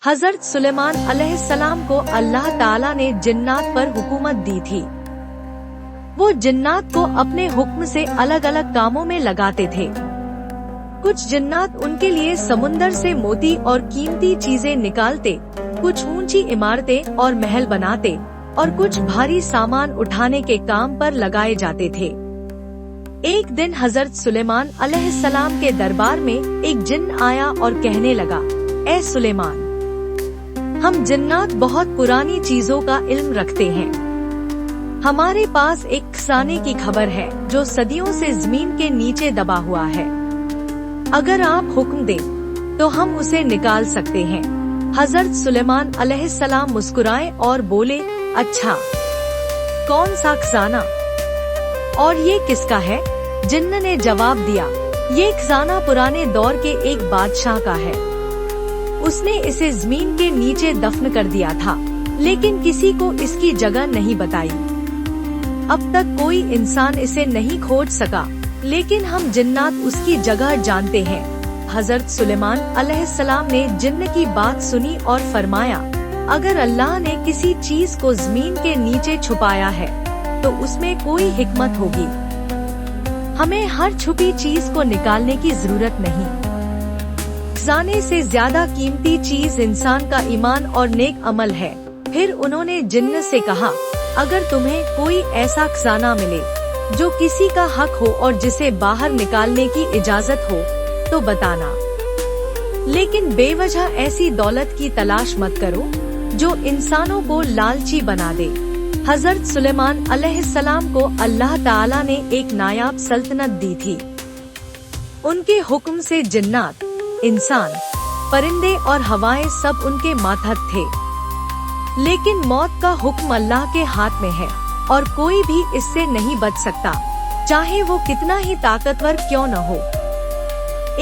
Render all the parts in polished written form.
हजरत सुलेमान अलैहिस्सलाम को अल्लाह ताला ने जिन्नात पर हुकूमत दी थी। वो जिन्नात को अपने हुक्म से अलग अलग कामों में लगाते थे। कुछ जिन्नात उनके लिए समुंदर से मोती और कीमती चीजें निकालते, कुछ ऊंची इमारतें और महल बनाते और कुछ भारी सामान उठाने के काम पर लगाए जाते थे। एक दिन हजरत सुलेमान अलैहिस्सलाम के दरबार में एक जिन्न आया और कहने लगा, ए सुलेमान, हम जिन्नात बहुत पुरानी चीजों का इल्म रखते हैं। हमारे पास एक खजाने की खबर है जो सदियों से जमीन के नीचे दबा हुआ है। अगर आप हुक्म दें तो हम उसे निकाल सकते हैं। हजरत सुलेमान अलैहिस्सलाम मुस्कुराए और बोले, अच्छा, कौन सा खजाना और ये किसका है? जिन्न ने जवाब दिया, ये खजाना पुराने दौर के एक बादशाह का है। उसने इसे जमीन के नीचे दफन कर दिया था, लेकिन किसी को इसकी जगह नहीं बताई। अब तक कोई इंसान इसे नहीं खोज सका, लेकिन हम जिन्नात उसकी जगह जानते हैं। हजरत सुलेमान अलैहिस्सलाम ने जिन्न की बात सुनी और फरमाया, अगर अल्लाह ने किसी चीज को जमीन के नीचे छुपाया है तो उसमें कोई हिकमत होगी। हमें हर छुपी चीज को निकालने की जरूरत नहीं। खजाने से ज्यादा कीमती चीज इंसान का ईमान और नेक अमल है। फिर उन्होंने जिन्न से कहा, अगर तुम्हें कोई ऐसा खजाना मिले जो किसी का हक हो और जिसे बाहर निकालने की इजाजत हो तो बताना, लेकिन बेवजह ऐसी दौलत की तलाश मत करो जो इंसानों को लालची बना दे। हजरत सुलेमान अलैहिस्सलाम को अल्लाह ताला ने एक नायाब सल्तनत दी थी। उनके हुक्म से जिन्नात, इंसान, परिंदे और हवाएं सब उनके मातहत थे। लेकिन मौत का हुक्म अल्लाह के हाथ में है और कोई भी इससे नहीं बच सकता, चाहे वो कितना ही ताकतवर क्यों न हो।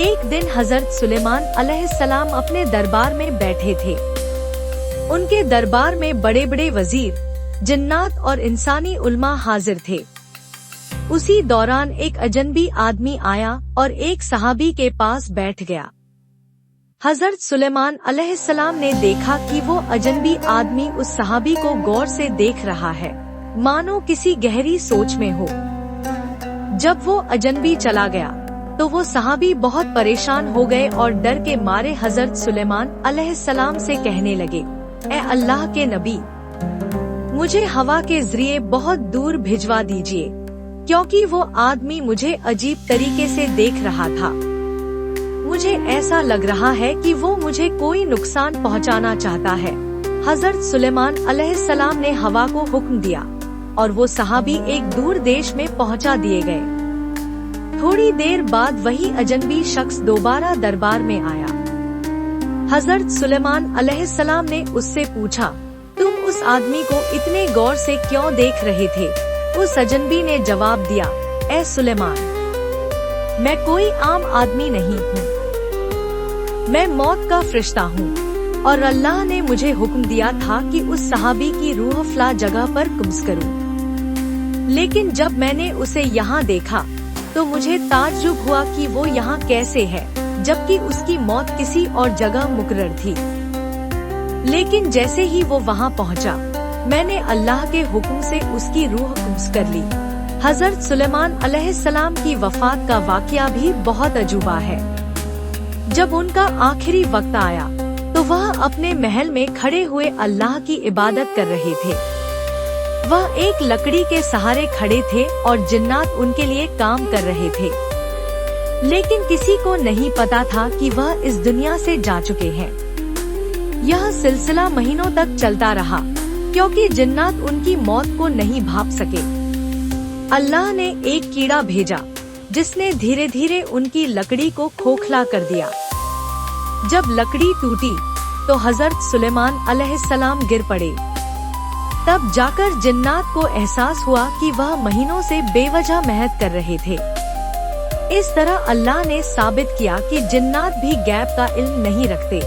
एक दिन हजरत सुलेमान अलैहिस्सलाम अपने दरबार में बैठे थे। उनके दरबार में बड़े बड़े वजीर, जिन्नात और इंसानी उल्मा हाजिर थे। उसी दौरान एक अजनबी आदमी आया और एक सहाबी के पास बैठ गया। हजरत सुलेमान अलैहिस्सलाम ने देखा कि वो अजनबी आदमी उस सहाबी को गौर से देख रहा है, मानो किसी गहरी सोच में हो। जब वो अजनबी चला गया तो वो सहाबी बहुत परेशान हो गए और डर के मारे हजरत सुलेमान अलैहिस्सलाम से कहने लगे, ए अल्लाह के नबी, मुझे हवा के जरिए बहुत दूर भिजवा दीजिए, क्योंकि वो आदमी मुझे अजीब तरीके से देख रहा था। मुझे ऐसा लग रहा है कि वो मुझे कोई नुकसान पहुंचाना चाहता है। हजरत सुलेमान अलैहिस्सलाम ने हवा को हुक्म दिया और वो सहाबी एक दूर देश में पहुंचा दिए गए। थोड़ी देर बाद वही अजनबी शख्स दोबारा दरबार में आया। हजरत सुलेमान अलैहिस्सलाम ने उससे पूछा, तुम उस आदमी को इतने गौर से क्यों देख रहे थे? उस अजनबी ने जवाब दिया, ए सुलेमान, मैं कोई आम आदमी नहीं हूँ, मैं मौत का फरिश्ता हूँ और अल्लाह ने मुझे हुक्म दिया था कि उस सहाबी की रूह फला जगह पर कब्ज़ करूँ। लेकिन जब मैंने उसे यहाँ देखा तो मुझे ताज्जुब हुआ कि वो यहाँ कैसे है, जबकि उसकी मौत किसी और जगह मुकर्रर थी। लेकिन जैसे ही वो वहाँ पहुँचा, मैंने अल्लाह के हुक्म से उसकी रूह कब्ज़ कर ली। हजरत सुलेमान अलैहिस्सलाम की वफात का वाक़या भी बहुत अजूबा है। जब उनका आखिरी वक्त आया तो वह अपने महल में खड़े हुए अल्लाह की इबादत कर रहे थे। वह एक लकड़ी के सहारे खड़े थे और जिन्नात उनके लिए काम कर रहे थे, लेकिन किसी को नहीं पता था कि वह इस दुनिया से जा चुके हैं। यह सिलसिला महीनों तक चलता रहा, क्योंकि जिन्नात उनकी मौत को नहीं भांप सके। अल्लाह ने एक कीड़ा भेजा जिसने धीरे धीरे उनकी लकड़ी को खोखला कर दिया। जब लकड़ी टूटी तो हजरत सुलेमान अलैहिस्सलाम गिर पड़े। तब जाकर जिन्नात को एहसास हुआ कि वह महीनों से बेवजह मेहनत कर रहे थे। इस तरह अल्लाह ने साबित किया कि जिन्नात भी गैब का इल्म नहीं रखते।